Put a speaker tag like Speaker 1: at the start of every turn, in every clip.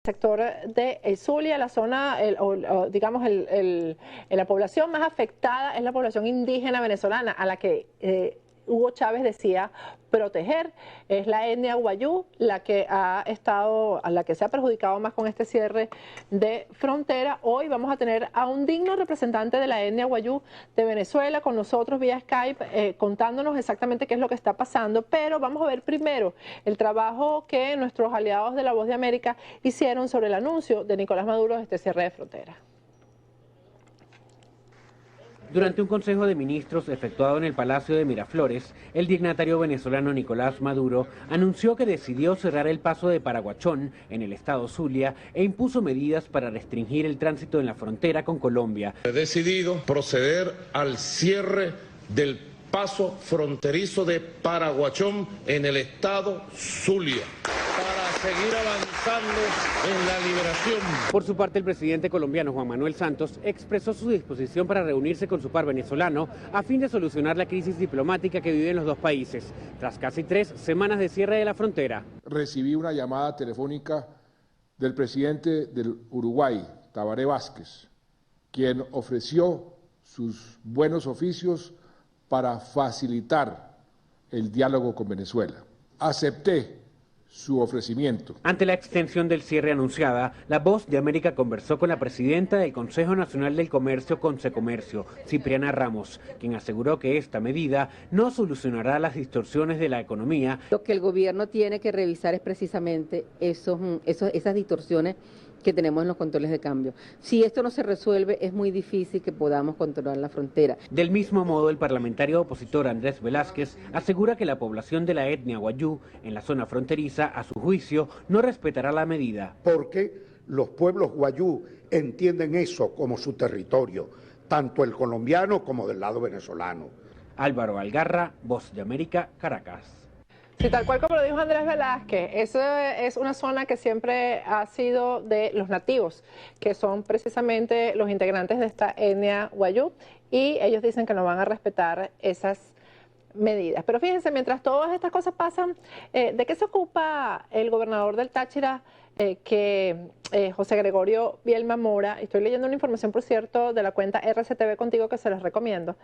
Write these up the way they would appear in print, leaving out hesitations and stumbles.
Speaker 1: sector de Zulia, la zona, la población más afectada es la población indígena venezolana, a la que Hugo Chávez decía proteger. Es la etnia Wayuu la que se ha perjudicado más con este cierre de frontera. Hoy vamos a tener a un digno representante de la etnia Wayuu de Venezuela con nosotros vía Skype, contándonos exactamente qué es lo que está pasando, pero vamos a ver primero el trabajo que nuestros aliados de La Voz de América hicieron sobre el anuncio de Nicolás Maduro de este cierre de frontera.
Speaker 2: Durante un consejo de ministros efectuado en el Palacio de Miraflores, el dignatario venezolano Nicolás Maduro anunció que decidió cerrar el paso de Paraguachón en el estado Zulia e impuso medidas para restringir el tránsito en la frontera con Colombia.
Speaker 3: He decidido proceder al cierre del paso fronterizo de Paraguachón en el estado Zulia, para seguir avanzando en la liberación.
Speaker 2: Por su parte, el presidente colombiano Juan Manuel Santos expresó su disposición para reunirse con su par venezolano a fin de solucionar la crisis diplomática que viven los dos países, tras casi 3 semanas de cierre de la frontera.
Speaker 4: Recibí una llamada telefónica del presidente del Uruguay, Tabaré Vázquez, quien ofreció sus buenos oficios para facilitar el diálogo con Venezuela. Acepté su ofrecimiento.
Speaker 2: Ante la extensión del cierre anunciada, La Voz de América conversó con la presidenta del Consejo Nacional del Comercio, Consecomercio, Cipriana Ramos, quien aseguró que esta medida no solucionará las distorsiones de la economía.
Speaker 5: Lo que el gobierno tiene que revisar es precisamente esas distorsiones que tenemos en los controles de cambio. Si esto no se resuelve, es muy difícil que podamos controlar la frontera.
Speaker 2: Del mismo modo, el parlamentario opositor Andrés Velázquez asegura que la población de la etnia Wayuu en la zona fronteriza, a su juicio, no respetará la medida.
Speaker 6: Porque los pueblos Wayuu entienden eso como su territorio, tanto el colombiano como del lado venezolano.
Speaker 2: Álvaro Algarra, Voz de América, Caracas.
Speaker 1: Sí, tal cual como lo dijo Andrés Velázquez, eso es una zona que siempre ha sido de los nativos, que son precisamente los integrantes de esta etnia Wayuu, y ellos dicen que no van a respetar esas medidas. Pero fíjense, mientras todas estas cosas pasan, ¿de qué se ocupa el gobernador del Táchira, José Gregorio Bielma Mora? Estoy leyendo una información, por cierto, de la cuenta RCTV Contigo, que se les recomiendo.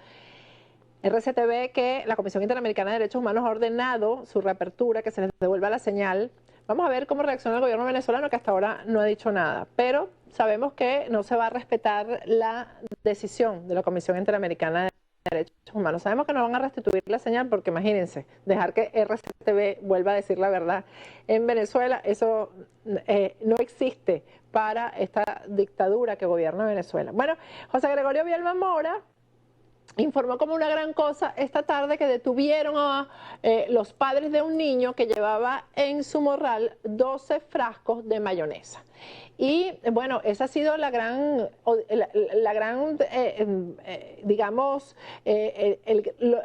Speaker 1: RCTV, que la Comisión Interamericana de Derechos Humanos ha ordenado su reapertura, que se les devuelva la señal. Vamos a ver cómo reacciona el gobierno venezolano, que hasta ahora no ha dicho nada. Pero sabemos que no se va a respetar la decisión de la Comisión Interamericana de Derechos Humanos. Sabemos que no van a restituir la señal porque, imagínense, dejar que RCTV vuelva a decir la verdad en Venezuela, eso no existe para esta dictadura que gobierna Venezuela. Bueno, José Gregorio Bielma Mora informó como una gran cosa esta tarde que detuvieron a los padres de un niño que llevaba en su morral 12 frascos de mayonesa. Y bueno, esa ha sido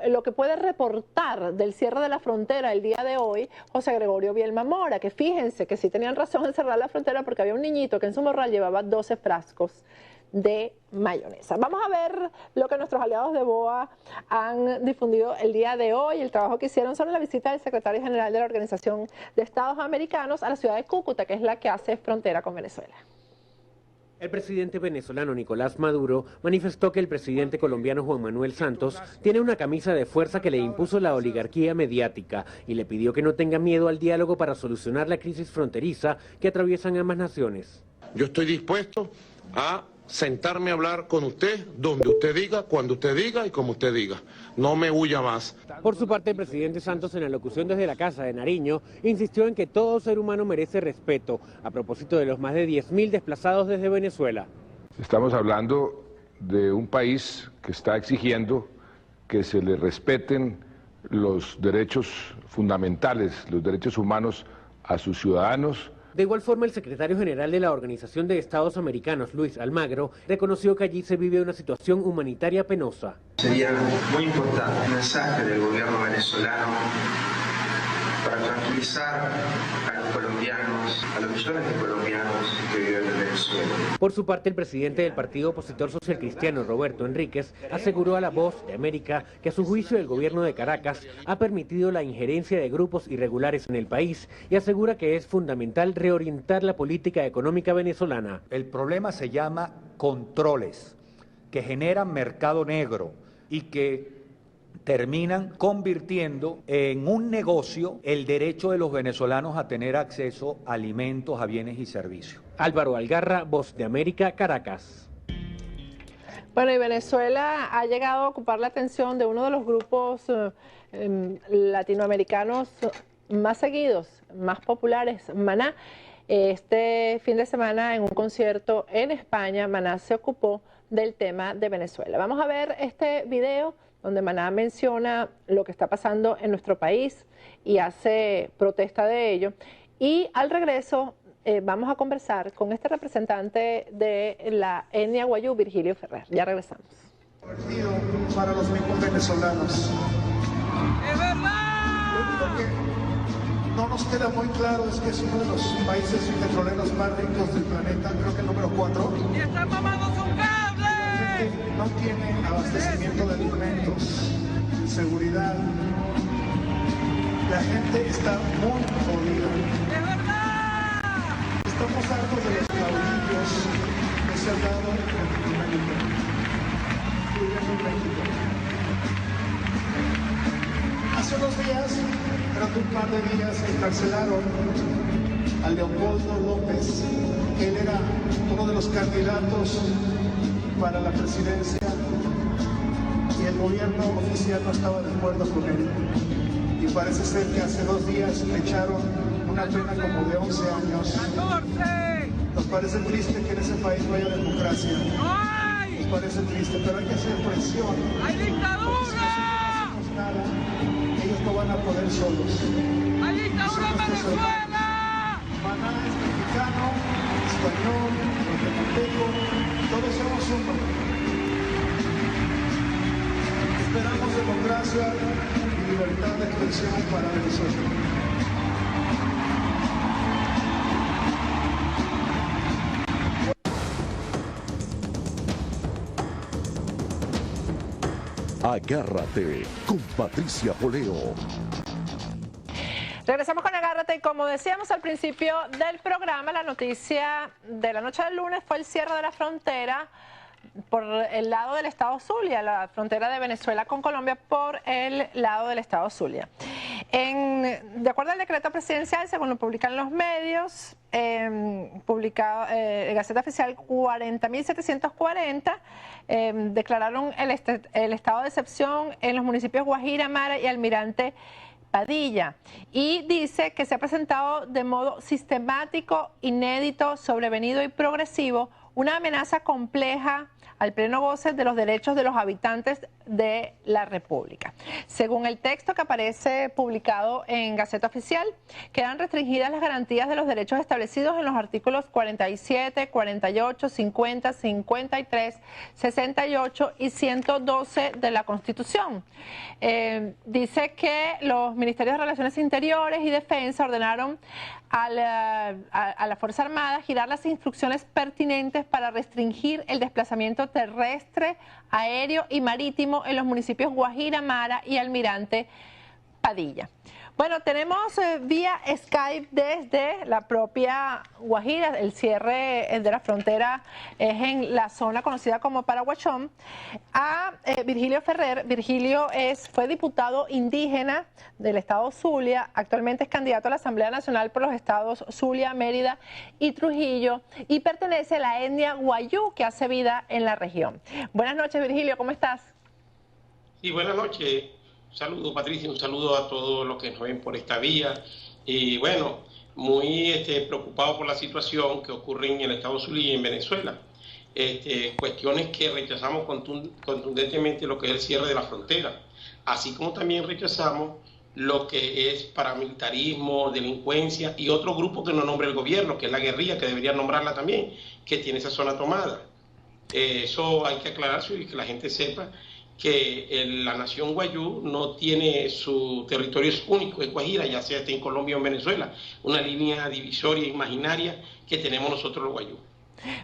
Speaker 1: lo que puede reportar del cierre de la frontera el día de hoy José Gregorio Bielma Mora, que fíjense que sí tenían razón en cerrar la frontera porque había un niñito que en su morral llevaba 12 frascos de mayonesa. Vamos a ver lo que nuestros aliados de BOA han difundido el día de hoy, el trabajo que hicieron sobre la visita del secretario general de la Organización de Estados Americanos a la ciudad de Cúcuta, que es la que hace frontera con Venezuela.
Speaker 2: El presidente venezolano Nicolás Maduro manifestó que el presidente colombiano Juan Manuel Santos tiene una camisa de fuerza que le impuso la oligarquía mediática y le pidió que no tenga miedo al diálogo para solucionar la crisis fronteriza que atraviesan ambas naciones.
Speaker 3: Yo estoy dispuesto a sentarme a hablar con usted, donde usted diga, cuando usted diga y como usted diga. No me huya más.
Speaker 2: Por su parte, el presidente Santos, en la locución desde la Casa de Nariño, insistió en que todo ser humano merece respeto, a propósito de los más de 10.000 desplazados desde Venezuela.
Speaker 4: Estamos hablando de un país que está exigiendo que se le respeten los derechos fundamentales, los derechos humanos a sus ciudadanos.
Speaker 2: De igual forma, el secretario general de la Organización de Estados Americanos, Luis Almagro, reconoció que allí se vive una situación humanitaria penosa.
Speaker 7: Sería muy importante un mensaje del gobierno venezolano para tranquilizar a los colombianos, a los millones de colombianos que viven en Venezuela. Venezuela.
Speaker 2: Por su parte, el presidente del partido opositor social cristiano, Roberto Enríquez, aseguró a La Voz de América que a su juicio el gobierno de Caracas ha permitido la injerencia de grupos irregulares en el país y asegura que es fundamental reorientar la política económica venezolana.
Speaker 8: El problema se llama controles que generan mercado negro y que terminan convirtiendo en un negocio el derecho de los venezolanos a tener acceso a alimentos, a bienes y servicios.
Speaker 2: Álvaro Algarra, Voz de América, Caracas.
Speaker 1: Bueno, y Venezuela ha llegado a ocupar la atención de uno de los grupos latinoamericanos más seguidos, más populares, Maná. Este fin de semana, en un concierto en España, Maná se ocupó del tema de Venezuela. Vamos a ver este video donde Maná menciona lo que está pasando en nuestro país y hace protesta de ello. Y al regreso vamos a conversar con este representante de la etnia Wayuu, Virgilio Ferrer. Ya regresamos.
Speaker 9: Para los mismos venezolanos. ¡Es verdad! Lo que no nos queda muy claro es que es uno de los países petroleros más ricos del planeta, creo que el número 4. ¡Y están mamando su cable! No tiene abastecimiento de alimentos, seguridad. La gente está muy jodida. ¡Es verdad! Estamos hartos de los caudillos que se han dado en México. Hace unos días, creo que un par de días, encarcelaron a Leopoldo López. Él era uno de los candidatos para la presidencia y el gobierno oficial no estaba de acuerdo con él. Y parece ser que hace 2 días le echaron una pena como de 11 años. Nos parece triste que en ese país no haya democracia. Nos parece triste, pero hay que hacer presión. ¡Hay dictadura! Si no hacemos nada, ellos no van a poder solos. ¡Hay dictadura en Venezuela! Maná es mexicano, español, guatemalteco, todos somos uno. Esperamos democracia y libertad de expresión para Venezuela.
Speaker 10: Agárrate con Patricia Poleo.
Speaker 1: Regresamos con Agárrate y como decíamos al principio del programa, la noticia de la noche del lunes fue el cierre de la frontera por el lado del estado Zulia, la frontera de Venezuela con Colombia por el lado del estado Zulia. De acuerdo al decreto presidencial, según lo publican los medios, publicado Gaceta Oficial 40.740, declararon el estado de excepción en los municipios Guajira, Mara y Almirante Padilla, y dice que se ha presentado de modo sistemático, inédito, sobrevenido y progresivo una amenaza compleja al pleno goce de los derechos de los habitantes de la República. Según el texto que aparece publicado en Gaceta Oficial, quedan restringidas las garantías de los derechos establecidos en los artículos 47, 48, 50, 53, 68 y 112 de la Constitución. Dice que los Ministerios de Relaciones Interiores y Defensa ordenaron a la Fuerza Armada girar las instrucciones pertinentes para restringir el desplazamiento terrestre, aéreo y marítimo en los municipios Guajira, Mara y Almirante Padilla. Bueno, tenemos vía Skype desde la propia Guajira. El cierre de la frontera es en la zona conocida como Paraguachón, a Virgilio Ferrer. Virgilio fue diputado indígena del estado Zulia, actualmente es candidato a la Asamblea Nacional por los estados Zulia, Mérida y Trujillo, y pertenece a la etnia Wayuu, que hace vida en la región. Buenas noches, Virgilio, ¿cómo estás?
Speaker 11: Sí, buenas noches. Un saludo, Patricia, un saludo a todos los que nos ven por esta vía. Y bueno, muy preocupado por la situación que ocurre en el estado Zulia y en Venezuela. Cuestiones que rechazamos contundentemente lo que es el cierre de la frontera, así como también rechazamos lo que es paramilitarismo, delincuencia y otro grupo que no nombra el gobierno, que es la guerrilla, que debería nombrarla también, que tiene esa zona tomada. Eso hay que aclararse y que la gente sepa que la nación Wayuu no tiene su territorio es único, es Guajira, ya sea en Colombia o en Venezuela, una línea divisoria imaginaria que tenemos nosotros los Wayuu.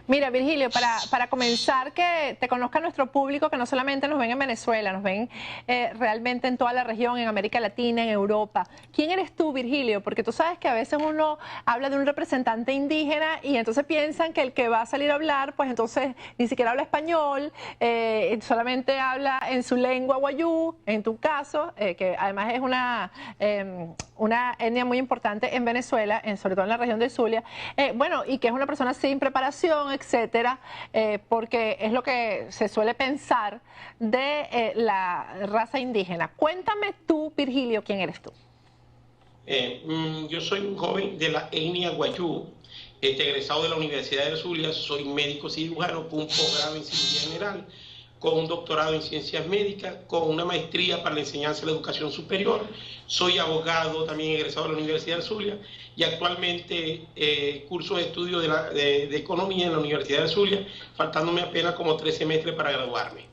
Speaker 1: Mira, Virgilio, para comenzar, que te conozca nuestro público, que no solamente nos ven en Venezuela, nos ven realmente en toda la región, en América Latina, en Europa. ¿Quién eres tú, Virgilio? Porque tú sabes que a veces uno habla de un representante indígena y entonces piensan que el que va a salir a hablar, pues entonces ni siquiera habla español, solamente habla en su lengua wayú, en tu caso, que además es una etnia muy importante en Venezuela, sobre todo en la región de Zulia, bueno, y que es una persona sin preparación, etcétera, porque es lo que se suele pensar de la raza indígena. Cuéntame tú, Virgilio, ¿quién eres tú?
Speaker 11: Yo soy un joven de la etnia wayú, egresado de la Universidad de Zulia, soy médico cirujano con un posgrado en cirugía general, con un doctorado en ciencias médicas, con una maestría para la enseñanza y la educación superior. Soy abogado, también egresado de la Universidad de Zulia, y actualmente curso de estudio de economía en la Universidad de Zulia, faltándome apenas como 3 semestres para graduarme.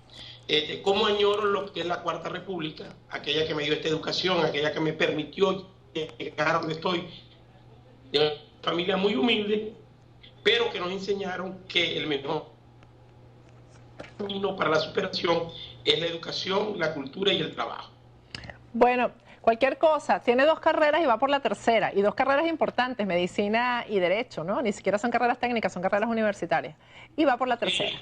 Speaker 11: ¿Cómo añoro lo que es la Cuarta República? Aquella que me dio esta educación, aquella que me permitió llegar a donde estoy, de una familia muy humilde, pero que nos enseñaron que el mejor camino para la superación es la educación, la cultura y el trabajo.
Speaker 1: Bueno, cualquier cosa, tiene 2 carreras y va por la tercera, y 2 carreras importantes, medicina y derecho, ¿no? Ni siquiera son carreras técnicas, son carreras universitarias, y va por la tercera.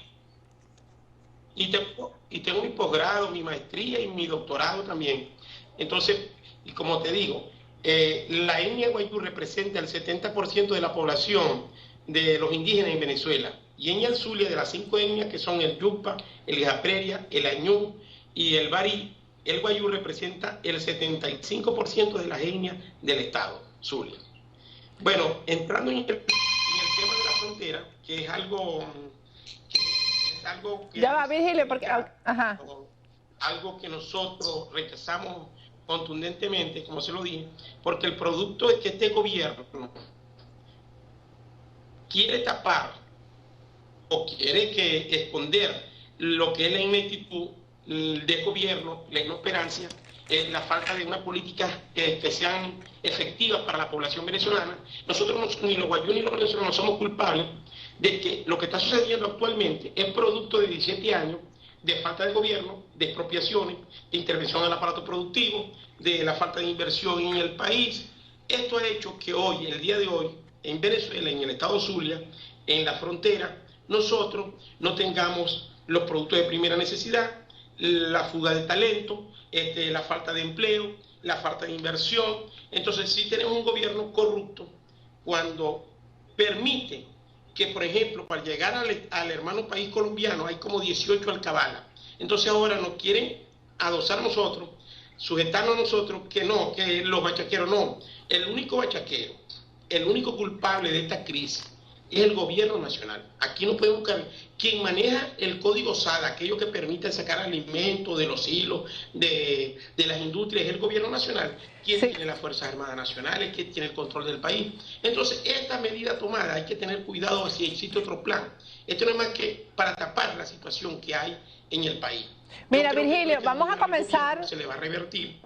Speaker 11: Y tengo mi posgrado, mi maestría y mi doctorado también. Entonces, y como te digo, la etnia wayú representa el 70% de la población de los indígenas en Venezuela. Y en el Zulia, de las 5 etnias que son el Yupa, el Japreria, el Añú y el Bari, el wayú representa el 75% de las etnias del estado Zulia. Bueno, entrando en el tema de la frontera, que es algo que
Speaker 1: ya va, Virgilio, porque
Speaker 11: algo que nosotros rechazamos contundentemente, como se lo dije, porque el producto es que este gobierno quiere tapar o quiere esconder lo que es la ineptitud del gobierno, la inoperancia, la falta de una política que sean efectivas para la población venezolana. Nosotros, ni los wayú ni los venezolanos, somos culpables de que lo que está sucediendo actualmente es producto de 17 años de falta de gobierno, de expropiaciones, de intervención del aparato productivo, de la falta de inversión en el país. Esto ha hecho que hoy, el día de hoy, en Venezuela, en el estado Zulia, en la frontera, nosotros no tengamos los productos de primera necesidad, la fuga de talento, la falta de empleo, la falta de inversión. Entonces sí tenemos un gobierno corrupto cuando permite que, por ejemplo, para llegar al hermano país colombiano hay como 18 alcabalas. Entonces ahora nos quieren adosar a nosotros, sujetarnos a nosotros, que no, que los bachaqueros no. El único bachaquero, el único culpable de esta crisis es el gobierno nacional. Aquí no podemos buscar. Quien maneja el código SADA, aquello que permite sacar alimentos de los hilos, de las industrias, es el gobierno nacional. ¿Quién tiene las Fuerzas Armadas Nacionales? ¿Quién tiene el control del país? Entonces, esta medida tomada, hay que tener cuidado si existe otro plan. Esto no es más que para tapar la situación que hay en el país.
Speaker 1: Mira, Virgilio, vamos a comenzar.
Speaker 11: Se le va a revertir.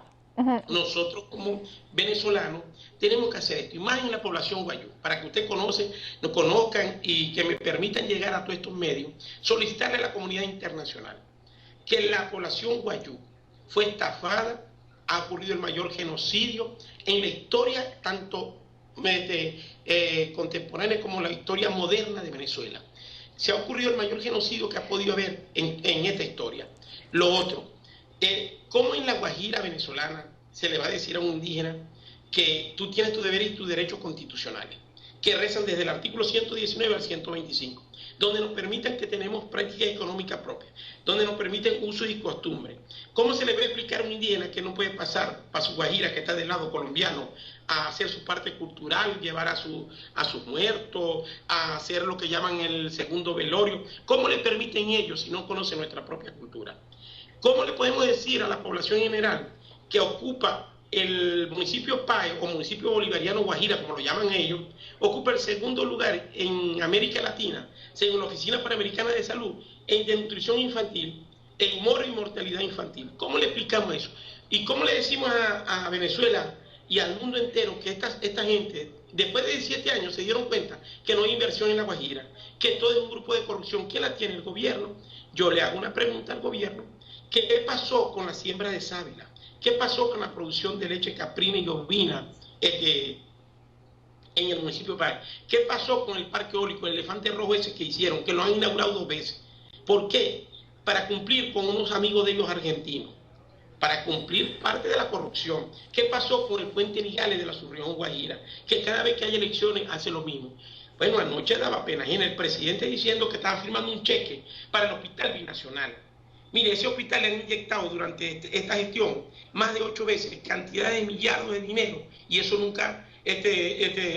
Speaker 11: Nosotros como venezolanos tenemos que hacer esto, y más en la población wayú, para que ustedes nos conozcan y que me permitan llegar a todos estos medios, solicitarle a la comunidad internacional que la población wayú fue estafada, ha ocurrido el mayor genocidio en la historia, tanto contemporánea como la historia moderna de Venezuela. Se ha ocurrido el mayor genocidio que ha podido haber en esta historia. Lo otro, ¿cómo en la Guajira venezolana se le va a decir a un indígena que tú tienes tus deberes y tus derechos constitucionales, que rezan desde el artículo 119 al 125, donde nos permiten que tenemos práctica económica propia, donde nos permiten usos y costumbres? ¿Cómo se le va a explicar a un indígena que no puede pasar para su Guajira, que está del lado colombiano, a hacer su parte cultural, llevar a sus muertos, a hacer lo que llaman el segundo velorio? ¿Cómo le permiten ellos si no conocen nuestra propia cultura? ¿Cómo le podemos decir a la población general que ocupa el municipio PAE o municipio bolivariano Guajira, como lo llaman ellos, ocupa el segundo lugar en América Latina, según la Oficina Panamericana de Salud, en desnutrición infantil, en moro y mortalidad infantil? ¿Cómo le explicamos eso? ¿Y cómo le decimos a Venezuela y al mundo entero que esta gente después de 17 años se dieron cuenta que no hay inversión en La Guajira, que todo es un grupo de corrupción. ¿Quién la tiene? El gobierno. Yo le hago una pregunta al gobierno. ¿Qué pasó con la siembra de sábila? ¿Qué pasó con la producción de leche caprina y ovina en el municipio de Páez? ¿Qué pasó con el parque eólico, el elefante rojo ese que hicieron, que lo han inaugurado 2 veces? ¿Por qué? Para cumplir con unos amigos de ellos argentinos, para cumplir parte de la corrupción. ¿Qué pasó con el puente Nigales de la subregión Guajira? Que cada vez que hay elecciones hace lo mismo. Bueno, anoche daba pena, y en el presidente diciendo que estaba firmando un cheque para el hospital binacional. Mire, ese hospital le han inyectado durante esta gestión más de 8 veces cantidades de millardos de dinero, y eso nunca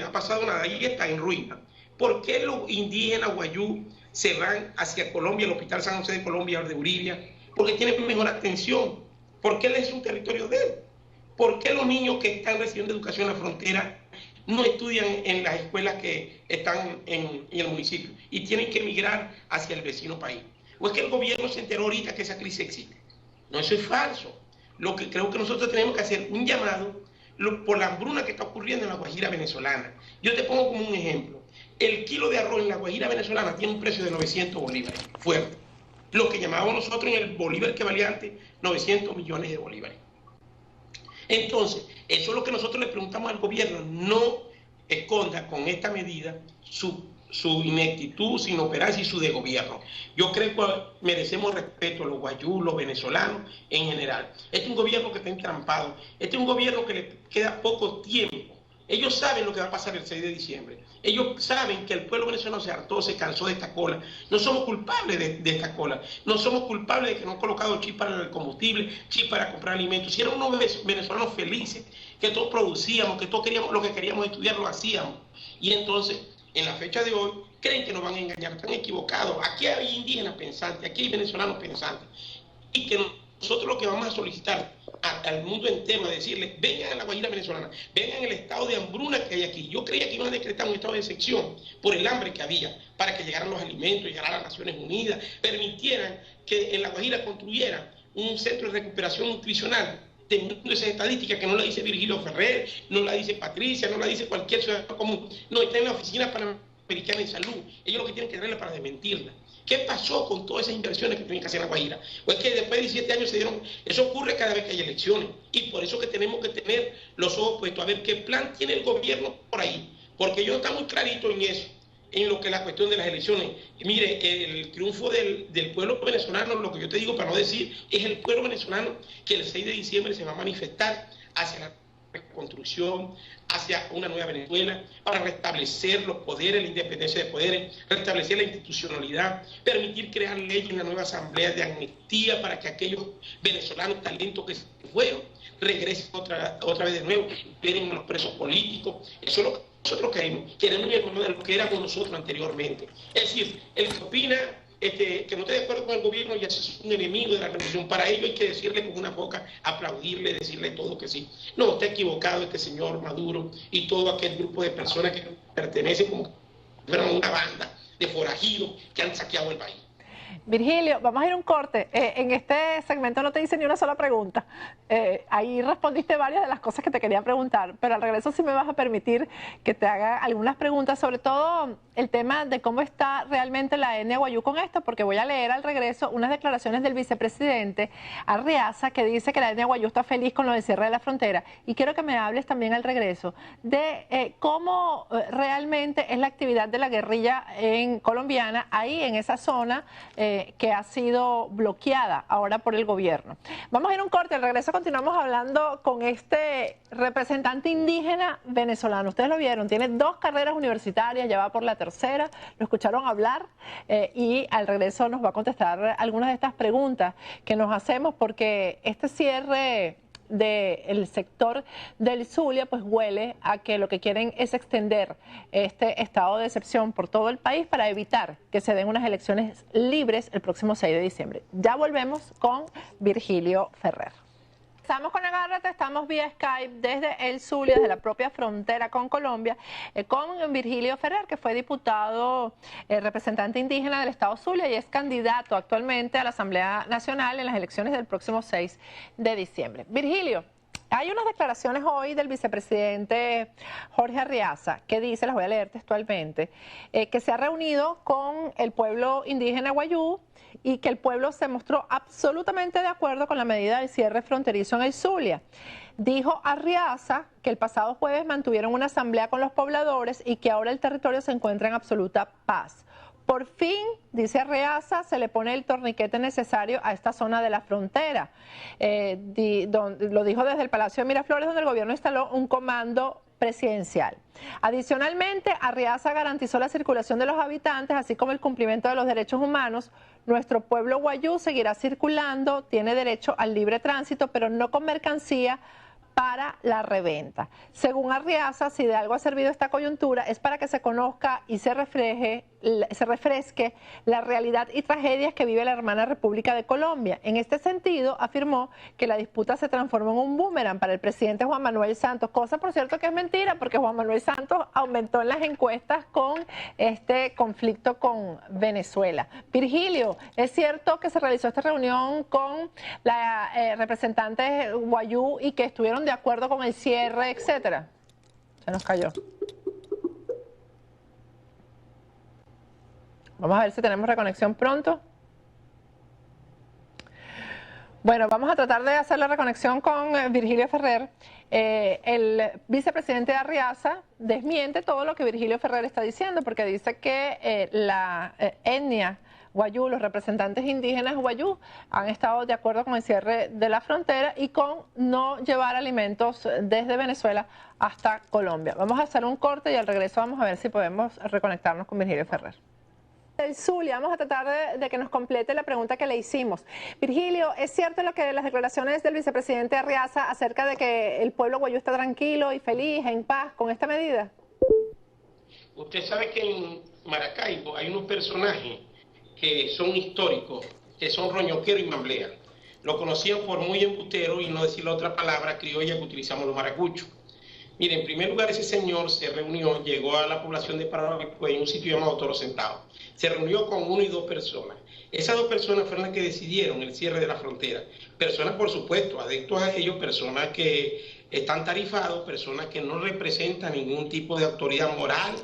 Speaker 11: ha pasado nada, y está en ruina. ¿Por qué los indígenas guayú se van hacia Colombia, el Hospital San José de Colombia, de Uriria? Porque tienen mejor atención. ¿Por qué él es un territorio de él? ¿Por qué los niños que están recibiendo educación en la frontera no estudian en las escuelas que están en el municipio y tienen que emigrar hacia el vecino país? ¿O es que el gobierno se enteró ahorita que esa crisis existe? No, eso es falso. Lo que creo que nosotros tenemos que hacer un llamado por la hambruna que está ocurriendo en la Guajira venezolana. Yo te pongo como un ejemplo. El kilo de arroz en la Guajira venezolana tiene un precio de 900 bolívares, fuerte. Lo que llamábamos nosotros en el bolívar que valía antes 900 millones de bolívares. Entonces, eso es lo que nosotros le preguntamos al gobierno. No esconda con esta medida su ineptitud, su inoperancia y su desgobierno. Yo creo que merecemos respeto a los guayú, los venezolanos en general. Este es un gobierno que está entrampado. Este es un gobierno que le queda poco tiempo. Ellos saben lo que va a pasar el 6 de diciembre. Ellos saben que el pueblo venezolano se hartó, se cansó de esta cola. No somos culpables de esta cola. No somos culpables de que no han colocado chip para el combustible, chip para comprar alimentos. Si eran unos venezolanos felices, que todos producíamos, que todos queríamos lo que queríamos estudiar, lo hacíamos. Y entonces, en la fecha de hoy, creen que nos van a engañar. Están equivocados. Aquí hay indígenas pensantes, aquí hay venezolanos pensantes. Y que nosotros lo que vamos a solicitar al mundo entero es decirles, vengan a la Guajira venezolana, vengan el estado de hambruna que hay aquí. Yo creía que iban a decretar un estado de excepción por el hambre que había, para que llegaran los alimentos, llegaran a las Naciones Unidas, permitieran que en la Guajira construyeran un centro de recuperación nutricional, teniendo esa estadística que no la dice Virgilio Ferrer, no la dice Patricia, no la dice cualquier ciudadano común, no, está en la Oficina Panamericana de Salud. Ellos lo que tienen que hacerle para desmentirla. ¿Qué pasó con todas esas inversiones que tienen que hacer en la Guajira? O es que después de 17 años se dieron... Eso ocurre cada vez que hay elecciones. Y por eso que tenemos que tener los ojos puestos a ver qué plan tiene el gobierno por ahí. Porque yo no está muy clarito en eso, en lo que es la cuestión de las elecciones. Y mire, el triunfo del pueblo venezolano, lo que yo te digo para no decir, es el pueblo venezolano que el 6 de diciembre se va a manifestar hacia la reconstrucción, hacia una nueva Venezuela, para restablecer los poderes, la independencia de poderes, restablecer la institucionalidad, permitir crear leyes en la nueva asamblea de amnistía para que aquellos venezolanos talentos que se fueron regresen otra vez de nuevo, esperen a los presos políticos. Eso es lo que nosotros queremos de lo que éramos nosotros anteriormente. Es decir, el que opina que no esté de acuerdo con el gobierno ya es un enemigo de la revolución. Para ello hay que decirle con una boca, aplaudirle, decirle todo que sí. No, está equivocado este señor Maduro y todo aquel grupo de personas que pertenecen como fueron una banda de forajidos que han saqueado el país.
Speaker 1: Virgilio, vamos a ir a un corte. En este segmento no te hice ni una sola pregunta. Ahí respondiste varias de las cosas que te quería preguntar, pero al regreso sí me vas a permitir que te haga algunas preguntas, sobre todo el tema de cómo está realmente la etnia guayú con esto, porque voy a leer al regreso unas declaraciones del vicepresidente Arreaza que dice que la etnia guayú está feliz con lo del cierre de la frontera. Y quiero que me hables también al regreso de cómo realmente es la actividad de la guerrilla colombiana ahí en esa zona que ha sido bloqueada ahora por el gobierno. Vamos a ir a un corte, al regreso continuamos hablando con este representante indígena venezolano. Ustedes lo vieron, tiene 2 carreras universitarias, ya va por la tercera, lo escucharon hablar y al regreso nos va a contestar algunas de estas preguntas que nos hacemos, porque este cierre del sector del Zulia pues huele a que lo que quieren es extender este estado de excepción por todo el país para evitar que se den unas elecciones libres el próximo 6 de diciembre. Ya volvemos con Virgilio Ferrer. Estamos con Agárrate, estamos vía Skype desde el Zulia, desde la propia frontera con Colombia, con Virgilio Ferrer, que fue diputado representante indígena del estado Zulia y es candidato actualmente a la Asamblea Nacional en las elecciones del próximo 6 de diciembre. Virgilio, Hay unas declaraciones hoy del vicepresidente Jorge Arriaza que dice, las voy a leer textualmente, que se ha reunido con el pueblo indígena Wayuu y que el pueblo se mostró absolutamente de acuerdo con la medida del cierre fronterizo en el Zulia. Dijo Arriaza que el pasado jueves mantuvieron una asamblea con los pobladores y que ahora el territorio se encuentra en absoluta paz. Por fin, dice Arriaza, se le pone el torniquete necesario a esta zona de la frontera. Lo dijo desde el Palacio de Miraflores, donde el gobierno instaló un comando presidencial. Adicionalmente, Arriaza garantizó la circulación de los habitantes, así como el cumplimiento de los derechos humanos. Nuestro pueblo Wayuu seguirá circulando, tiene derecho al libre tránsito, pero no con mercancía para la reventa. Según Arriaza, si de algo ha servido esta coyuntura es para que se conozca y se refresque la realidad y tragedias que vive la hermana República de Colombia. En este sentido, afirmó que la disputa se transformó en un boomerang para el presidente Juan Manuel Santos, cosa por cierto que es mentira, porque Juan Manuel Santos aumentó en las encuestas con este conflicto con Venezuela. Virgilio, ¿es cierto que se realizó esta reunión con la representante Wayuu y que estuvieron de acuerdo con el cierre, etcétera? Se nos cayó. Vamos a ver si tenemos reconexión pronto. Bueno, vamos a tratar de hacer la reconexión con Virgilio Ferrer. El vicepresidente de Arriaza desmiente todo lo que Virgilio Ferrer está diciendo, porque dice que la etnia Wayuu, los representantes indígenas Wayuu, han estado de acuerdo con el cierre de la frontera y con no llevar alimentos desde Venezuela hasta Colombia. Vamos a hacer un corte y al regreso vamos a ver si podemos reconectarnos con Virgilio Ferrer. Del Zulia, vamos a tratar de que nos complete la pregunta que le hicimos. Virgilio, ¿es cierto lo que las declaraciones del vicepresidente Arriaza acerca de que el pueblo Wayuu está tranquilo y feliz, en paz con esta medida?
Speaker 11: Usted sabe que en Maracaibo hay unos personajes que son históricos, que son Roñoquero y Mamblea. Lo conocían por muy embustero y no decir la otra palabra criolla que utilizamos los maracuchos. Mire, en primer lugar, ese señor se reunió, llegó a la población de Paraguay en un sitio llamado Toro Sentado. Se reunió con 1 y 2 personas. Esas 2 personas fueron las que decidieron el cierre de la frontera. Personas, por supuesto, adeptos a ellos, personas que están tarifados, personas que no representan ningún tipo de autoridad moral,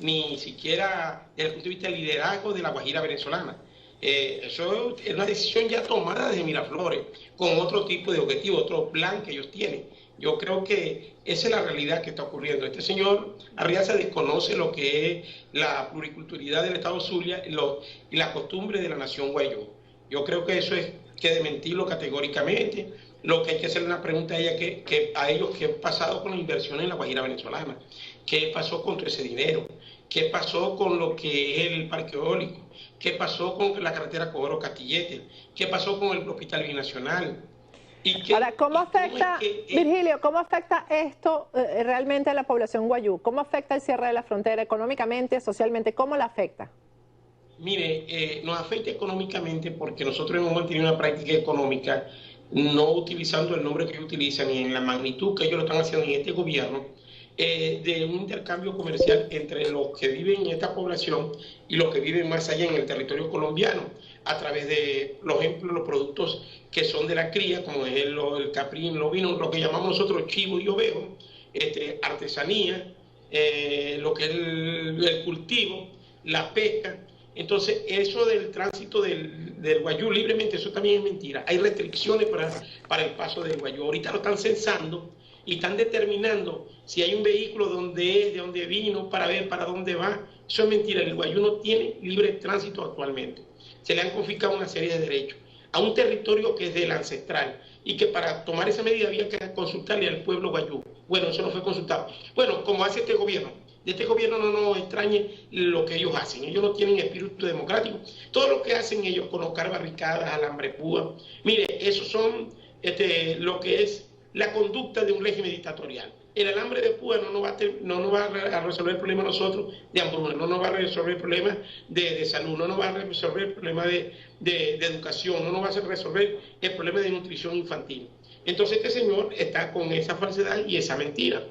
Speaker 11: ni siquiera desde el punto de vista del liderazgo de la Guajira venezolana. Eso es una decisión ya tomada desde Miraflores, con otro tipo de objetivo, otro plan que ellos tienen. Yo creo que esa es la realidad que está ocurriendo. Este señor Arriaza desconoce lo que es la pluriculturalidad del Estado Zulia y la costumbre de la nación Wayuu. Yo creo que eso es que desmentirlo categóricamente. Lo que hay que hacerle una pregunta a ella, a ellos, ¿qué ha pasado con la inversión en la Guajira venezolana? ¿Qué pasó con todo ese dinero? ¿Qué pasó con lo que es el parque eólico? ¿Qué pasó con la carretera Cogoro-Castillete? ¿Qué pasó con el hospital binacional?
Speaker 1: Ahora, ¿cómo afecta, Virgilio, cómo afecta esto realmente a la población Wayuu? ¿Cómo afecta el cierre de la frontera económicamente, socialmente? ¿Cómo la afecta?
Speaker 11: Mire, nos afecta económicamente porque nosotros hemos mantenido una práctica económica no utilizando el nombre que ellos utilizan y en la magnitud que ellos lo están haciendo en este gobierno, de un intercambio comercial entre los que viven en esta población y los que viven más allá en el territorio colombiano, a través de, por ejemplo, los productos que son de la cría, como es el caprín, los vinos, lo que llamamos nosotros chivo y ovejo, artesanía, lo que es el cultivo, la pesca. Entonces, eso del tránsito del Wayuu libremente, eso también es mentira. Hay restricciones para el paso del Wayuu. Ahorita lo están censando y están determinando si hay un vehículo donde es, de dónde vino, para ver para dónde va. Eso es mentira. El Wayuu no tiene libre tránsito actualmente. Se le han confiscado una serie de derechos a un territorio que es del ancestral y que para tomar esa medida había que consultarle al pueblo Wayuu. Bueno, eso no fue consultado. Bueno, como hace este gobierno. De este gobierno no nos extrañe lo que ellos hacen. Ellos no tienen espíritu democrático. Todo lo que hacen ellos, colocar barricadas, alambre púa, mire, eso son lo que es la conducta de un régimen dictatorial. El alambre de púa no nos va a resolver el problema nosotros de hambruna, no nos va a resolver el problema de salud, no nos va a resolver el problema de educación, no nos va a resolver el problema de nutrición infantil. Entonces este señor está con esa falsedad y esa mentira.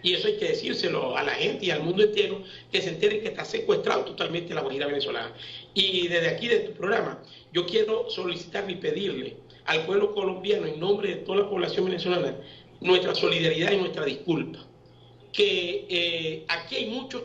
Speaker 11: Y eso hay que decírselo a la gente y al mundo entero, que se enteren que está secuestrado totalmente la Guajira venezolana. Y desde aquí, de tu programa, yo quiero solicitarle y pedirle al pueblo colombiano, en nombre de toda la población venezolana, nuestra solidaridad y nuestra disculpa. Que aquí hay muchos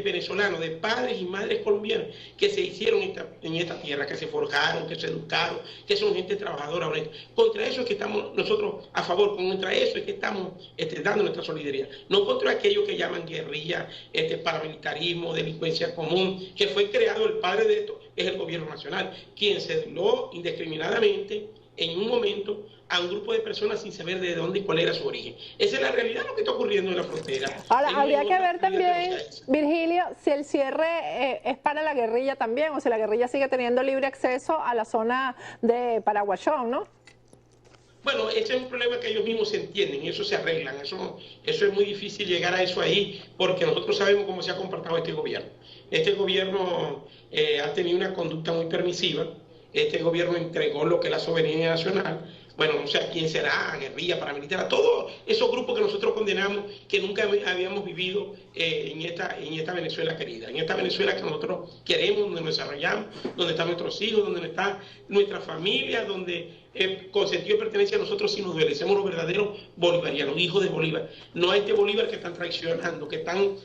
Speaker 11: venezolanos, de padres y madres colombianos, que se hicieron en esta tierra, que se forjaron, que se educaron, que son gente trabajadora, honesta. Contra eso es que estamos nosotros a favor, contra eso es que estamos dando nuestra solidaridad. No contra aquellos que llaman guerrilla, paramilitarismo, delincuencia común, que fue creado el padre de esto, es el gobierno nacional, quien cedió indiscriminadamente en un momento a un grupo de personas sin saber de dónde y cuál era su origen. Esa es la realidad de lo que está ocurriendo en la frontera.
Speaker 1: Ahora, habría que ver también, Virgilio, si el cierre es para la guerrilla también, o si la guerrilla sigue teniendo libre acceso a la zona de Paraguachón, ¿no?
Speaker 11: Bueno, ese es un problema que ellos mismos se entienden, eso se arreglan, eso es muy difícil llegar a eso ahí, porque nosotros sabemos cómo se ha comportado este gobierno. Este gobierno ha tenido una conducta muy permisiva, este gobierno entregó lo que es la soberanía nacional. Bueno, no sé a quién será, guerrilla, paramilitar, a todos esos grupos que nosotros condenamos, que nunca habíamos vivido en esta Venezuela querida, en esta Venezuela que nosotros queremos, donde nos desarrollamos, donde están nuestros hijos, donde está nuestra familia, donde con sentido de pertenencia a nosotros sí nos duele, somos los verdaderos bolivarianos, hijos de Bolívar, no a este Bolívar que están traicionando, que están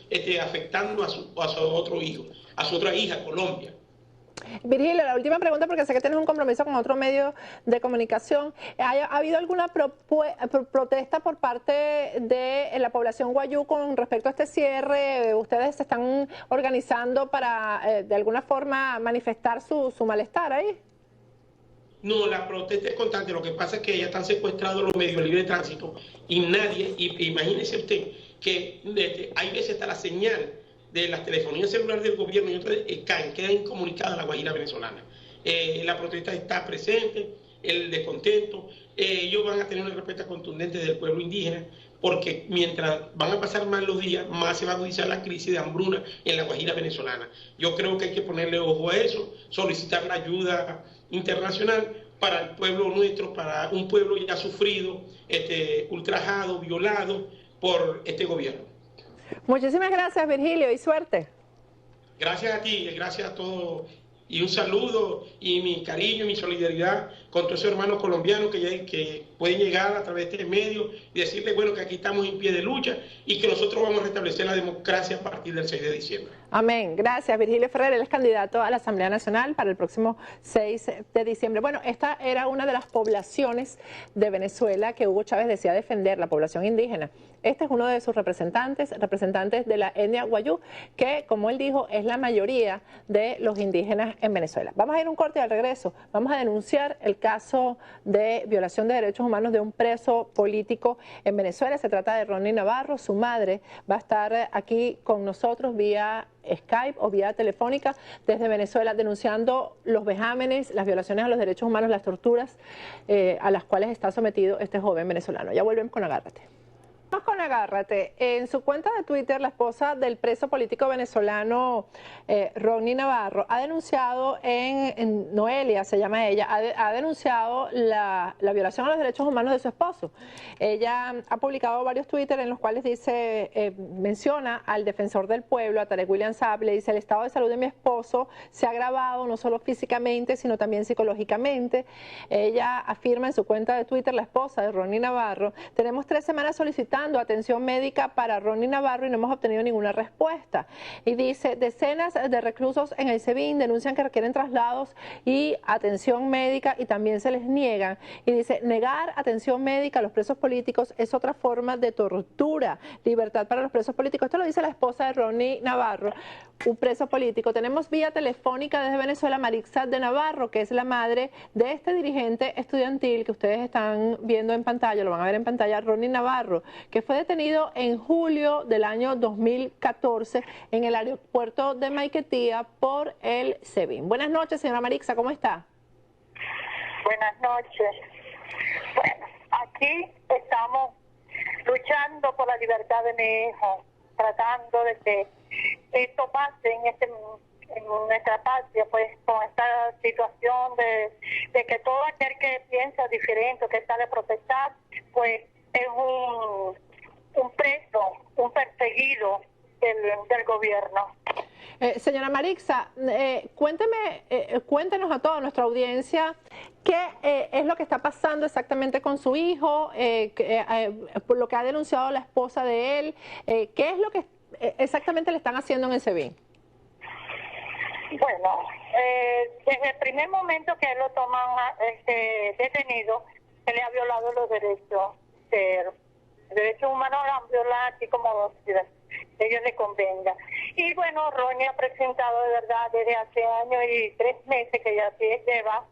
Speaker 11: afectando a su otro hijo, a su otra hija, Colombia.
Speaker 1: Virgilio, la última pregunta, porque sé que tienes un compromiso con otro medio de comunicación. ¿Ha habido alguna protesta por parte de la población guayú con respecto a este cierre? ¿Ustedes se están organizando para de alguna forma manifestar su malestar ahí?
Speaker 11: No, la protesta es constante. Lo que pasa es que ya están secuestrados los medios libres de tránsito y nadie, imagínese usted que hay veces hasta la señal de las telefonías celulares del gobierno y otras quedan incomunicadas a la Guajira venezolana. La protesta está presente, el descontento, ellos van a tener una respuesta contundente del pueblo indígena, porque mientras van a pasar más los días, más se va a agudizar la crisis de hambruna en la Guajira venezolana. Yo creo que hay que ponerle ojo a eso, solicitar la ayuda internacional para el pueblo nuestro, para un pueblo ya sufrido, ultrajado, violado por este gobierno.
Speaker 1: Muchísimas gracias, Virgilio, y suerte.
Speaker 11: Gracias a ti, gracias a todos, y un saludo y mi cariño y mi solidaridad con todos esos hermanos colombianos que pueden llegar a través de este medio y decirles, bueno, que aquí estamos en pie de lucha y que nosotros vamos a restablecer la democracia a partir del 6 de diciembre.
Speaker 1: Amén. Gracias, Virgilio Ferrer. Él es candidato a la Asamblea Nacional para el próximo 6 de diciembre. Bueno, esta era una de las poblaciones de Venezuela que Hugo Chávez decía defender, la población indígena. Este es uno de sus representantes de la etnia guayú, que, como él dijo, es la mayoría de los indígenas en Venezuela. Vamos a ir un corte y al regreso vamos a denunciar el caso de violación de derechos humanos de un preso político en Venezuela. Se trata de Ronnie Navarro. Su madre va a estar aquí con nosotros vía Skype o vía telefónica desde Venezuela, denunciando los vejámenes, las violaciones a los derechos humanos, las torturas a las cuales está sometido este joven venezolano. Ya volvemos con Agárrate. Vamos con Agárrate. En su cuenta de Twitter, la esposa del preso político venezolano Ronnie Navarro ha denunciado en Noelia, se llama ella, ha denunciado la violación a los derechos humanos de su esposo. Ella ha publicado varios Twitter en los cuales dice, menciona al defensor del pueblo, a Tarek William Saab, le dice: el estado de salud de mi esposo se ha agravado no solo físicamente, sino también psicológicamente. Ella afirma en su cuenta de Twitter, la esposa de Ronnie Navarro: tenemos 3 semanas solicitando atención médica para Ronnie Navarro y no hemos obtenido ninguna respuesta. Y dice, decenas de reclusos en el SEBIN denuncian que requieren traslados y atención médica y también se les niegan. Y dice, negar atención médica a los presos políticos es otra forma de tortura. Libertad para los presos políticos. Esto lo dice la esposa de Ronnie Navarro, un preso político. Tenemos vía telefónica desde Venezuela Marixa de Navarro, que es la madre de este dirigente estudiantil que ustedes están viendo en pantalla, lo van a ver en pantalla, Ronnie Navarro, que fue detenido en julio del año 2014 en el aeropuerto de Maiquetía por el SEBIN. Buenas noches, señora Marixa, ¿cómo está?
Speaker 12: Buenas noches. Bueno, aquí estamos luchando por la libertad de mi hijo, tratando de que esto pase en nuestra patria, pues con esta situación de que todo aquel que piensa diferente, que sale a protestar, pues es un pedido del gobierno.
Speaker 1: Señora Marixa, cuéntenos a toda nuestra audiencia qué es lo que está pasando exactamente con su hijo, por lo que ha denunciado la esposa de él, qué es lo que exactamente le están haciendo en el SEBIN.
Speaker 12: Bueno, desde el primer momento que él lo toman detenido, se le ha violado los derechos. Los derechos humanos lo han violado así como ellos le convenga. Y bueno, Ronnie ha presentado de verdad desde hace años y 3 meses que ya se lleva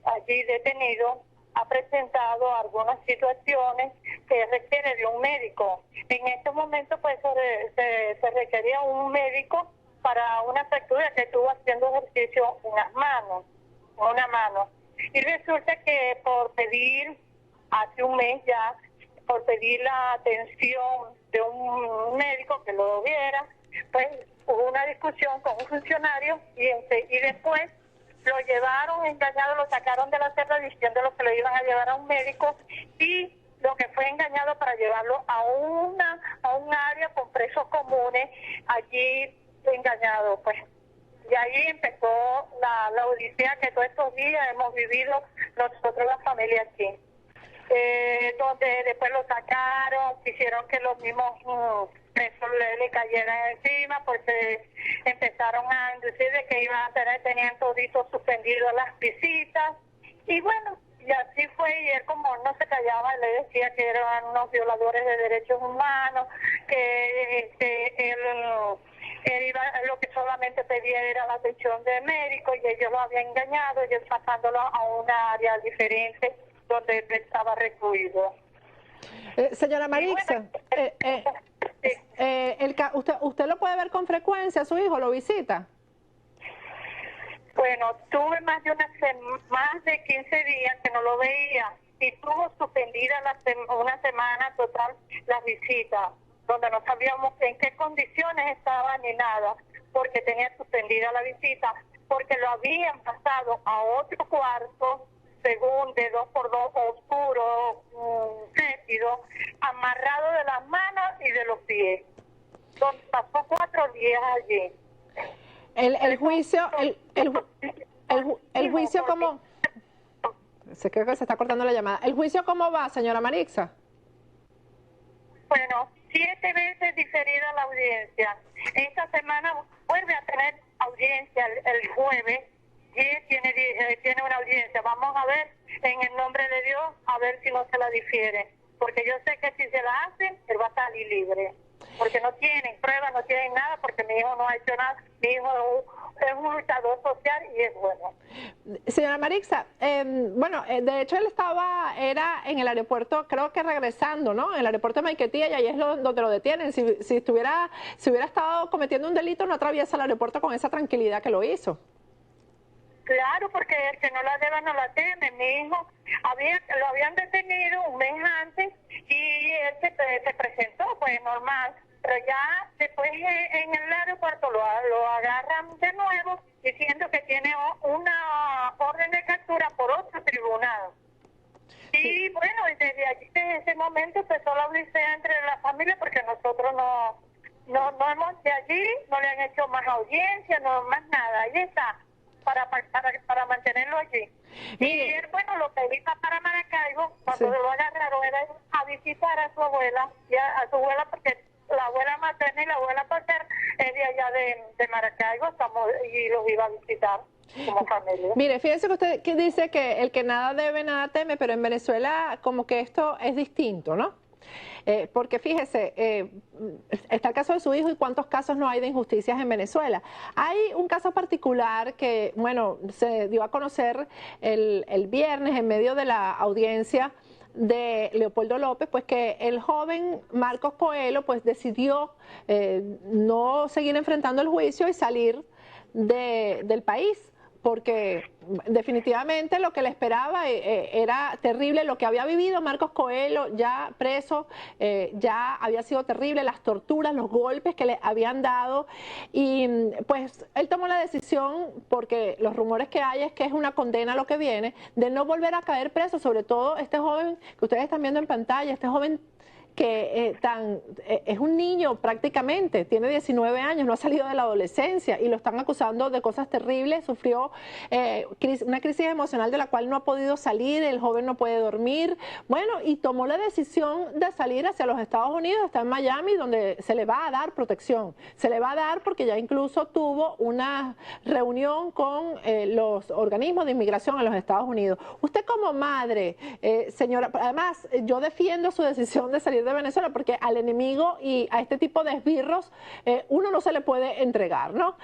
Speaker 12: allí detenido, ha presentado algunas situaciones que requiere de un médico. En estos momentos pues se requería un médico para una fractura que estuvo haciendo ejercicio en una mano. Y resulta que por pedir, hace un mes ya, por pedir la atención de un médico que lo viera, pues hubo una discusión con un funcionario y después lo llevaron engañado, lo sacaron de la celda diciendo que lo iban a llevar a un médico y lo que fue engañado para llevarlo a un área con presos comunes, allí engañado, pues. Y ahí empezó la odisea que todos estos días hemos vivido nosotros, la familia aquí. Donde después lo sacaron, quisieron que los mismos presos le cayeran encima porque empezaron a inducir de que iban a tenían toditos suspendidos las visitas y bueno, y así fue, y él como no se callaba, le decía que eran unos violadores de derechos humanos, que él iba, lo que solamente pedía era la atención de médico y ellos lo habían engañado, ellos pasándolo a una área diferente donde él estaba recluido.
Speaker 1: Señora Marixa, ¿usted lo puede ver con frecuencia? ¿Su hijo lo visita?
Speaker 12: Bueno, tuve más de 15 días que no lo veía y tuvo suspendida una semana total las visitas, donde no sabíamos en qué condiciones estaba ni nada, porque tenía suspendida la visita, porque lo habían pasado a otro cuarto, según de 2x2 oscuro, fétido, amarrado de las manos y de los pies, donde pasó 4 días allí.
Speaker 1: El juicio, el juicio cómo, creo que se está cortando la llamada. ¿El juicio cómo va, señora Marixa?
Speaker 12: Bueno, 7 veces diferida la audiencia. Esta semana vuelve a tener audiencia el jueves. Y tiene una audiencia. Vamos a ver, en el nombre de Dios, a ver si no se la difiere. Porque yo sé que si se la hacen, él va a salir libre. Porque no tienen pruebas, no tienen nada, porque mi hijo no ha hecho nada. Mi hijo es un luchador social y es bueno.
Speaker 1: Señora Marixa, bueno, de hecho él era en el aeropuerto, creo que regresando, ¿no? En el aeropuerto de Maiquetía, y ahí es donde lo detienen. Si hubiera estado cometiendo un delito, no atraviesa el aeropuerto con esa tranquilidad que lo hizo.
Speaker 12: Claro, porque el que no la debe no la teme. Mi hijo lo habían detenido un mes antes y él se presentó, pues normal. Pero ya después en el aeropuerto lo agarran de nuevo diciendo que tiene una orden de captura por otro tribunal. Y bueno, desde allí, desde ese momento empezó la odisea entre la familia porque nosotros no hemos de allí, no le han hecho más audiencia, no más nada. Ahí está. Para mantenerlo allí. Y él, bueno, lo que iba para Maracaibo, cuando lo agarraron, era a visitar a su abuela, porque la abuela materna y la abuela paterna es de allá de Maracaibo, y los iba a visitar como familia.
Speaker 1: Mire, fíjese que usted dice que el que nada debe, nada teme, pero en Venezuela como que esto es distinto, ¿no? Porque fíjese, está el caso de su hijo y cuántos casos no hay de injusticias en Venezuela. Hay un caso particular que, bueno, se dio a conocer el viernes en medio de la audiencia de Leopoldo López, pues que el joven Marcos Coelho pues decidió no seguir enfrentando el juicio y salir del país, porque definitivamente lo que le esperaba era terrible. Lo que había vivido Marcos Coelho ya preso, ya había sido terrible, las torturas, los golpes que le habían dado, y pues él tomó la decisión, porque los rumores que hay es que es una condena lo que viene, de no volver a caer preso, sobre todo este joven que ustedes están viendo en pantalla, este joven que es un niño prácticamente, tiene 19 años, no ha salido de la adolescencia y lo están acusando de cosas terribles, sufrió una crisis emocional de la cual no ha podido salir, el joven no puede dormir, bueno, y tomó la decisión de salir hacia los Estados Unidos, está en Miami, donde se le va a dar protección, se le va a dar porque ya incluso tuvo una reunión con los organismos de inmigración en los Estados Unidos. Usted como madre, señora, además yo defiendo su decisión de salir de Venezuela porque al enemigo y a este tipo de esbirros uno no se le puede entregar, ¿no?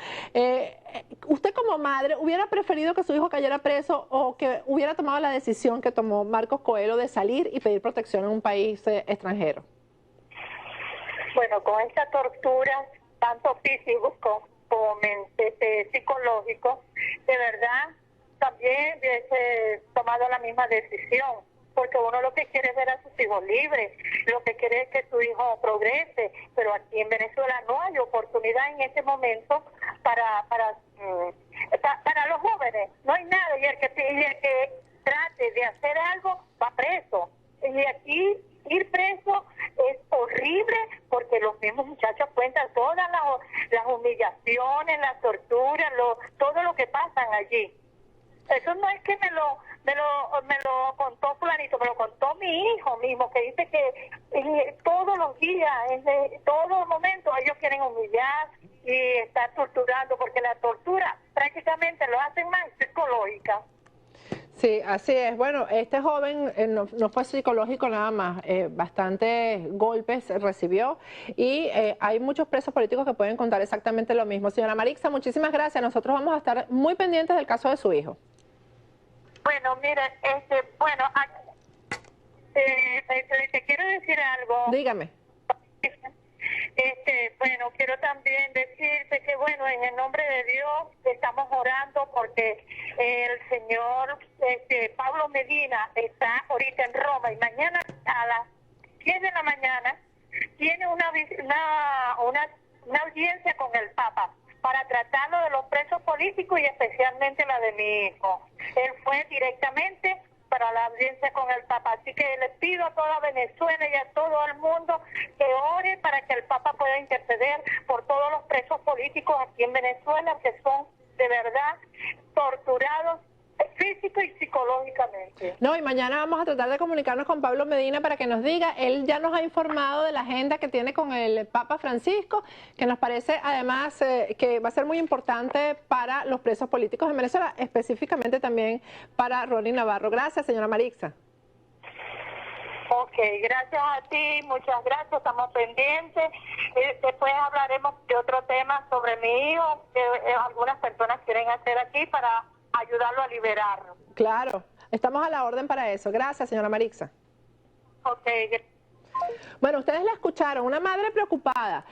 Speaker 1: ¿Usted como madre hubiera preferido que su hijo cayera preso o que hubiera tomado la decisión que tomó Marcos Coelho de salir y pedir protección en un país extranjero?
Speaker 12: Bueno, con esta tortura, tanto físico como psicológico, de verdad también hubiese tomado la misma decisión, porque uno lo que quiere es ver a sus hijos libres, lo que quiere es que su hijo progrese, pero aquí en Venezuela no hay oportunidad en este momento para los jóvenes, no hay nada, y el que trate de hacer algo va preso, y aquí ir preso es horrible porque los mismos muchachos cuentan todas las humillaciones, las torturas, todo lo que pasan allí. Eso no es que me lo contó fulanito, me lo contó mi hijo mismo, que dice que todos los días, en todos los momentos, ellos quieren humillar y estar torturando, porque la tortura prácticamente lo hacen más psicológica.
Speaker 1: Sí, así es. Bueno, este joven no fue psicológico nada más, bastantes golpes recibió y hay muchos presos políticos que pueden contar exactamente lo mismo. Señora Marixa, muchísimas gracias. Nosotros vamos a estar muy pendientes del caso de su hijo.
Speaker 12: Bueno, mire, te quiero decir algo.
Speaker 1: Dígame.
Speaker 12: Bueno, quiero también decirte que, bueno, en el nombre de Dios estamos orando porque el señor Pablo Medina está ahorita en Roma y mañana a las 10 de la mañana tiene una audiencia con el Papa para tratarlo de los presos políticos y especialmente la de mi hijo. Él fue directamente para la audiencia con el Papa. Así que les pido a toda Venezuela y a todo el mundo que ore para que el Papa pueda interceder por todos los presos políticos aquí en Venezuela que son de verdad torturados físico y psicológicamente.
Speaker 1: No, y mañana vamos a tratar de comunicarnos con Pablo Medina para que nos diga, él ya nos ha informado de la agenda que tiene con el Papa Francisco, que nos parece además que va a ser muy importante para los presos políticos en Venezuela, específicamente también para Ronnie Navarro. Gracias, señora Marixa.
Speaker 12: Ok, gracias a ti, muchas gracias, estamos pendientes. Después hablaremos de otro tema sobre mi hijo, que algunas personas quieren hacer aquí para ayudarlo a liberarlo.
Speaker 1: Claro, estamos a la orden para eso. Gracias, señora Marixa.
Speaker 12: Ok.
Speaker 1: Bueno, ustedes la escucharon, una madre preocupada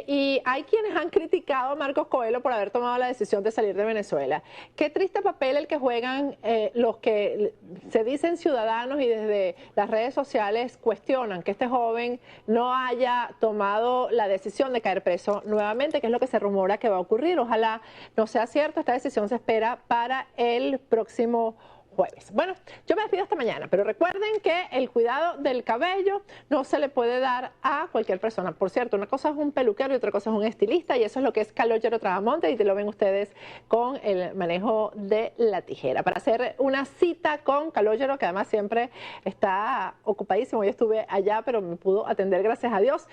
Speaker 1: y hay quienes han criticado a Marcos Coelho por haber tomado la decisión de salir de Venezuela. Qué triste papel el que juegan los que se dicen ciudadanos y desde las redes sociales cuestionan que este joven no haya tomado la decisión de caer preso nuevamente, que es lo que se rumora que va a ocurrir. Ojalá no sea cierto, esta decisión se espera para el próximo jueves. Bueno, yo me despido hasta mañana, pero recuerden que el cuidado del cabello no se le puede dar a cualquier persona. Por cierto, una cosa es un peluquero y otra cosa es un estilista, y eso es lo que es Calogero Trabamonte, y te lo ven ustedes con el manejo de la tijera. Para hacer una cita con Calogero, que además siempre está ocupadísimo, yo estuve allá, pero me pudo atender, gracias a Dios.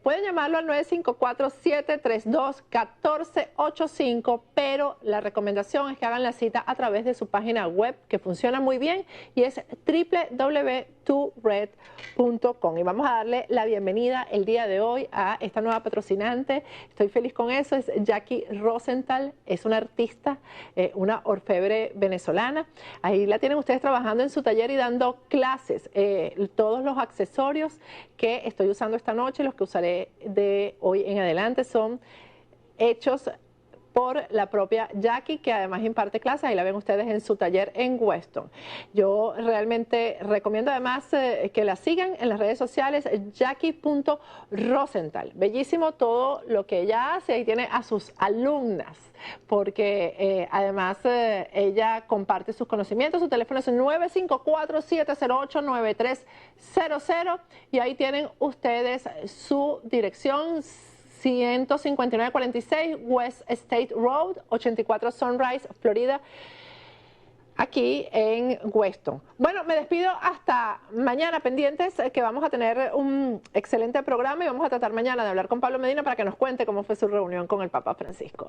Speaker 1: Pueden llamarlo al 954-732-1485, pero la recomendación es que hagan la cita a través de su página web, que funciona muy bien, y es www.tured.com. Y vamos a darle la bienvenida el día de hoy a esta nueva patrocinante. Estoy feliz con eso, es Jackie Rosenthal, es una artista, una orfebre venezolana. Ahí la tienen ustedes trabajando en su taller y dando clases. Todos los accesorios que estoy usando esta noche, los que usaré de hoy en adelante, son hechos por la propia Jackie, que además imparte clases. Ahí la ven ustedes en su taller en Weston. Yo realmente recomiendo además que la sigan en las redes sociales, Jackie.Rosenthal. Bellísimo todo lo que ella hace. Ahí tiene a sus alumnas, porque además ella comparte sus conocimientos. Su teléfono es 954-708-9300 y ahí tienen ustedes su dirección: 15946 West State Road, 84 Sunrise, Florida, aquí en Weston. Bueno, me despido hasta mañana, pendientes que vamos a tener un excelente programa y vamos a tratar mañana de hablar con Pablo Medina para que nos cuente cómo fue su reunión con el Papa Francisco.